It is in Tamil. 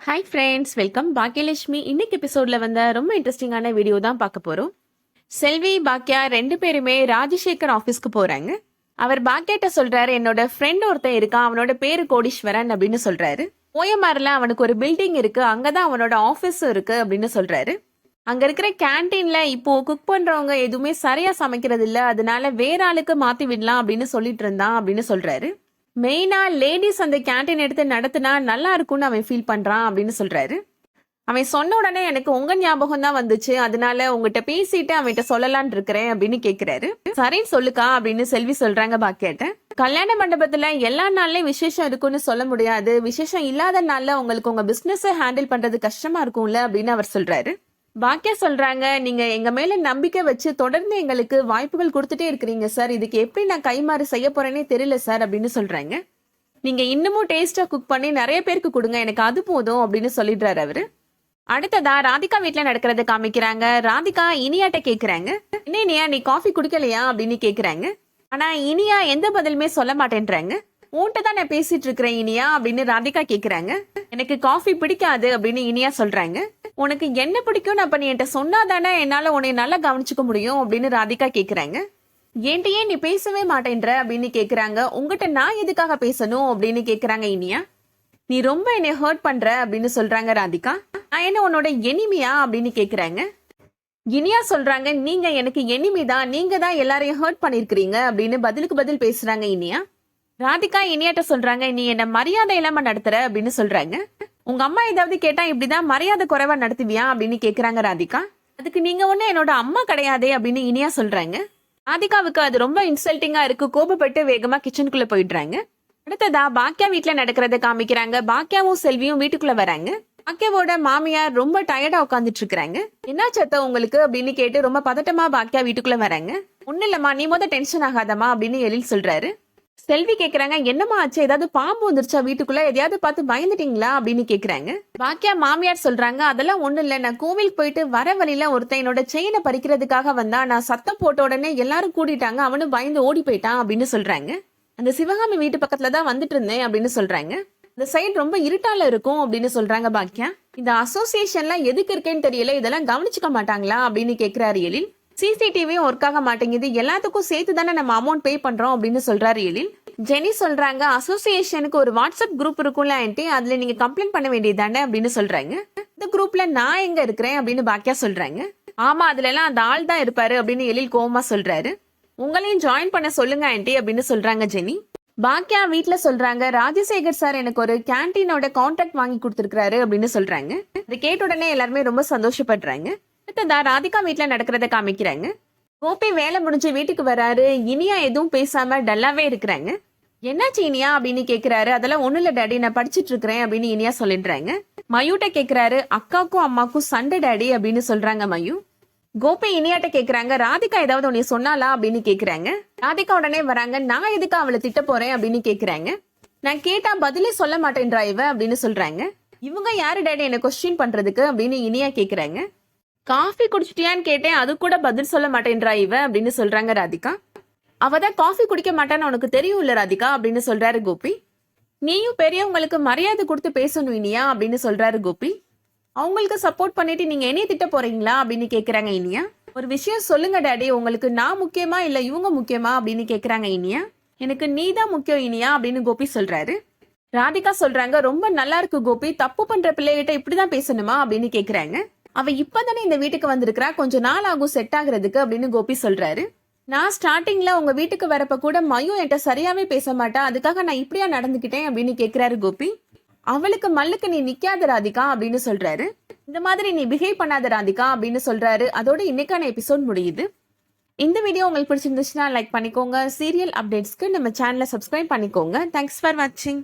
Hi friends, welcome. பாக்கியலட்சுமி இன்னைக்கு எபிசோட்ல வந்த ரொம்ப இன்ட்ரெஸ்டிங்கான வீடியோ தான் பார்க்க போறோம். செல்வி பாக்கியா ரெண்டு பேருமே ராஜசேகர் ஆஃபீஸ்க்கு போறாங்க. அவர் பாக்கியாட்ட சொல்றாரு, என்னோட ஃப்ரெண்ட் ஒருத்தன் இருக்கான், அவனோட பேரு கோடீஸ்வரன் அப்படின்னு சொல்றாரு. ஓயமாரில் அவனுக்கு ஒரு பில்டிங் இருக்கு, அங்கதான் அவனோட ஆஃபீஸும் இருக்கு அப்படின்னு சொல்றாரு. அங்க இருக்கிற கேன்டீன்ல இப்போ குக் பண்றவங்க எதுவுமே சரியா சமைக்கிறது இல்ல, அதனால வேற ஆளுக்கு மாத்தி விடலாம் அப்படின்னு சொல்லிட்டு இருந்தான் அப்படின்னு சொல்றாரு. மெயினா லேடிஸ் அந்த கேன்டீன் எடுத்து நடத்தினா நல்லா இருக்கும்னு அவன் ஃபீல் பண்றான் அப்படின்னு சொல்றாரு. அவன் சொன்ன உடனே எனக்கு உங்க ஞாபகம் தான் வந்துச்சு, அதனால உங்ககிட்ட பேசிட்டு அவன்கிட்ட சொல்லலான் இருக்கிறேன் அப்படின்னு கேக்குறாரு. சரின்னு சொல்லுக்கா அப்படின்னு செல்வி சொல்றாங்க பாக்கியாட்ட. கல்யாண மண்டபத்துல எல்லா நாள்லயும் விசேஷம் இருக்குன்னு சொல்ல முடியாது, விசேஷம் இல்லாத நாள்ல உங்களுக்கு உங்க பிசினஸ் ஹேண்டில் பண்றது கஷ்டமா இருக்கும்ல அப்படின்னு அவர் சொல்றாரு. பாக்கியா சொல்றாங்க, நீங்க எங்க மேல நம்பிக்கை வச்சு தொடர்ந்து எங்களுக்கு வாய்ப்புகள் கொடுத்துட்டே இருக்கிறீங்க சார், இதுக்கு எப்படி நான் கைமாறு செய்ய போறேனே தெரியல சார் அப்படின்னு சொல்றாங்க. நீங்க இன்னமும் டேஸ்டா குக் பண்ணி நிறைய பேருக்கு கொடுங்க, எனக்கு அது போதும் அப்படின்னு சொல்லிடுறாரு அவரு. அடுத்ததா ராதிகா வீட்டுல நடக்கிறத காமிக்கிறாங்க. ராதிகா இனியாட்ட கேக்குறாங்க, என்ன இனியா நீ காஃபி குடிக்கலையா அப்படின்னு கேக்குறாங்க. ஆனா இனியா எந்த பதிலுமே சொல்ல மாட்டேன்றாங்க. உன்கிட்ட தான் நான் பேசிட்டு இருக்கிறேன் இனியா அப்படின்னு ராதிகா கேக்குறாங்க. எனக்கு காஃபி பிடிக்காது அப்படின்னு இனியா சொல்றாங்க. உனக்கு என்ன பிடிக்கும்னு அப்ப நீ என்கிட்ட சொன்னாதானே என்னால உன்னை நல்லா கவனிச்சுக்க முடியும் அப்படின்னு ராதிகா கேக்குறாங்க. என்கிட்டயே நீ பேசவே மாட்டேன்ற அப்படின்னு கேக்குறாங்க. உங்ககிட்ட நான் எதுக்காக பேசணும் அப்படின்னு கேக்குறாங்க இனியா. நீ ரொம்ப என்னை ஹர்ட் பண்ற அப்படின்னு சொல்றாங்க ராதிகா. நான் என்ன உன்னோட எனிமியா அப்படின்னு கேக்குறாங்க. இனியா சொல்றாங்க, நீங்க எனக்கு எனிமி தான், நீங்க தான் எல்லாரையும் ஹர்ட் பண்ணிருக்கிறீங்க அப்படின்னு பதிலுக்கு பதில் பேசுறாங்க இனியா. ராதிகா இனியாட்ட சொல்றாங்க, நீ என்ன மரியாதை இல்லாம நடத்துற அப்படின்னு சொல்றாங்க. உங்க அம்மா ஏதாவது கேட்டா இப்படிதான் மரியாதை குறைவா நடத்துவியா அப்படின்னு கேக்குறாங்க ராதிகா. அதுக்கு நீங்க ஒண்ணு என்னோட அம்மா கிடையாதே அப்படின்னு இனியா சொல்றாங்க. ராதிகாவுக்கு அது ரொம்ப இன்சல்ட்டிங்கா இருக்கு, கோபப்பட்டு வேகமா கிச்சனுக்குள்ள போயிடுறாங்க. அடுத்ததா பாக்கியா வீட்டுல நடக்கிறத காமிக்கிறாங்க. பாக்கியாவும் செல்வியும் வீட்டுக்குள்ள வராங்க. பாக்கியாவோட மாமியார் ரொம்ப டயர்டா உட்காந்துட்டு இருக்காங்க. என்ன சத்த உங்களுக்கு அப்படின்னு கேட்டு ரொம்ப பதட்டமா பாக்கியா வீட்டுக்குள்ள வராங்க. ஒண்ணு இல்லம்மா, நீ டென்ஷன் ஆகாதமா அப்படின்னு எழில் சொல்றாரு. செல்வி கேக்குறாங்க, என்னமா ஆச்சு, ஏதாவது பாம்பு வந்துருச்சா வீட்டுக்குள்ள, எதையாவது பார்த்து பயந்துட்டீங்களா அப்படின்னு கேக்குறாங்க. பாக்கியா மாமியார் சொல்றாங்க, அதெல்லாம் ஒண்ணு இல்ல, நான் கோவில் போயிட்டு வர வழியில ஒருத்தன் என்னோட செயினை பறிக்கிறதுக்காக வந்தா, நான் சத்தம் போட்ட உடனே எல்லாரும் கூட்டிட்டாங்க, அவனும் பயந்து ஓடி போயிட்டான் அப்படின்னு சொல்றாங்க. அந்த சிவகாமி வீட்டு பக்கத்துல தான் வந்துட்டு இருந்தேன் அப்படின்னு சொல்றாங்க. இந்த சைடு ரொம்ப இருட்டால இருக்கும் அப்படின்னு சொல்றாங்க பாக்கியா. இந்த அசோசியேஷன்லாம் எதுக்கு இருக்கேன்னு தெரியல, இதெல்லாம் கவனிச்சுக்க மாட்டாங்களா அப்படின்னு கேக்குறாரு எழில். சிசிடிவியும் ஒர்க் ஆக மாட்டேங்குது, எல்லாத்துக்கும் சேர்த்து தானே நம்ம அமௌண்ட் பே பண்றோம் அப்படின்னு சொல்றாரு எழில். ஜெனி சொல்றாங்க, அசோசியேஷனுக்கு ஒரு வாட்ஸ்அப் குரூப் இருக்கும்ல ஆன்ட்டி, அதுல நீங்க கம்ப்ளைண்ட் பண்ண வேண்டியதானே அப்படின்னு சொல்றாங்க. இந்த குரூப்ல நான் எங்க இருக்கிறேன் அப்படின்னு பாக்கியா சொல்றாங்க. ஆமா, அதுல எல்லாம் அந்த ஆள் தான் இருப்பாரு அப்படின்னு எழில் கோவமா சொல்றாரு. உங்களையும் ஜாயின் பண்ண சொல்லுங்க ஆன்ட்டி அப்படின்னு சொல்றாங்க ஜெனி. பாக்கியா வீட்டுல சொல்றாங்க, ராஜசேகர் சார் எனக்கு ஒரு கேன்டீனோட கான்ட்ராக்ட் வாங்கி கொடுத்துருக்காரு அப்படின்னு சொல்றாங்க. இதை கேட்ட உடனே எல்லாருமே ரொம்ப சந்தோஷப்படுறாங்க. அடுத்ததா ராதிகா வீட்டுல நடக்கிறத காமிக்கிறாங்க. கோபி வேலை முடிஞ்சு வீட்டுக்கு வராரு. இனியா எதுவும் பேசாம டல்லாவே இருக்கிறாங்க. என்னாச்சு இனியா அப்படின்னு கேக்குறாரு. அதெல்லாம் ஒண்ணு இல்ல டாடி, நான் படிச்சுட்டு இருக்கிறேன் அப்படின்னு இனியா சொல்லிடுறாங்க. மயூட்ட கேக்குறாரு, அக்காக்கும் அம்மாக்கும் சண்டை டாடி அப்படின்னு சொல்றாங்க மயூ. கோபி இனியாட்ட கேக்குறாங்க, ராதிகா ஏதாவது உன்னை சொன்னாலா அப்படின்னு கேக்குறாங்க. ராதிகா உடனே வராங்க. நான் எதுக்கு அவளை திட்ட போறேன் அப்படின்னு கேக்குறாங்க. நான் கேட்டா பதிலே சொல்ல மாட்டேன்றா இவ அப்படின்னு சொல்றாங்க. இவங்க யாரு டாடி என்ன கொஸ்டின் பண்றதுக்கு அப்படின்னு இனியா கேக்குறாங்க. காஃபி குடிச்சிட்டியான்னு கேட்டேன், அது கூட பதில் சொல்ல மாட்டேன்றா இவ அப்படின்னு சொல்றாங்க ராதிகா. அவதான் காஃபி குடிக்க மாட்டான்னு உனக்கு தெரியும் இல்ல ராதிகா அப்படின்னு சொல்றாரு கோபி. நீயும் பெரியவங்களுக்கு மரியாதை கொடுத்து பேசணும் இனியா அப்படின்னு சொல்றாரு கோபி. அவங்களுக்கு சப்போர்ட் பண்ணிட்டு நீங்க என்னைய திட்ட போறீங்களா அப்படின்னு கேக்குறாங்க இனியா. ஒரு விஷயம் சொல்லுங்க டாடி, உங்களுக்கு நான் முக்கியமா இல்ல இவங்க முக்கியமா அப்படின்னு கேக்குறாங்க இனியா. எனக்கு நீ தான் முக்கியம் இனியா அப்படின்னு கோபி சொல்றாரு. ராதிகா சொல்றாங்க, ரொம்ப நல்லா இருக்கு கோபி, தப்பு பண்ற பிள்ளைகிட்ட இப்படிதான் பேசணுமா அப்படின்னு கேக்குறாங்க. அவ இப்பதானே இந்த வீட்டுக்கு வந்திருக்கிறா, கொஞ்சம் நாள் ஆகும் செட் ஆகுறதுக்கு அப்படின்னு கோபி சொல்றாரு. நான் ஸ்டார்டிங்ல உங்க வீட்டுக்கு வரப்ப கூட மயூ என்கிட்ட சரியாவே பேச மாட்டா, அதுக்காக நான் இப்படியா நடந்துக்கிட்டேன் அப்படின்னு கேக்குறாரு கோபி. அவளுக்கு மல்லுக்கு நீ நிக்காத ராதிகா அப்படின்னு சொல்றாரு. இந்த மாதிரி நீ பிஹேவ் பண்ணாத ராதிகா அப்படின்னு சொல்றாரு. அதோட இன்னைக்கான எபிசோட் முடியுது. இந்த வீடியோ உங்களுக்கு பிடிச்சிருந்துச்சுன்னா லைக் பண்ணிக்கோங்க. சீரியல் அப்டேட்ஸ்க்கு நம்ம சேனலை சப்ஸ்கிரைப் பண்ணிக்கோங்க. தேங்க்ஸ் ஃபார் வாட்சிங்.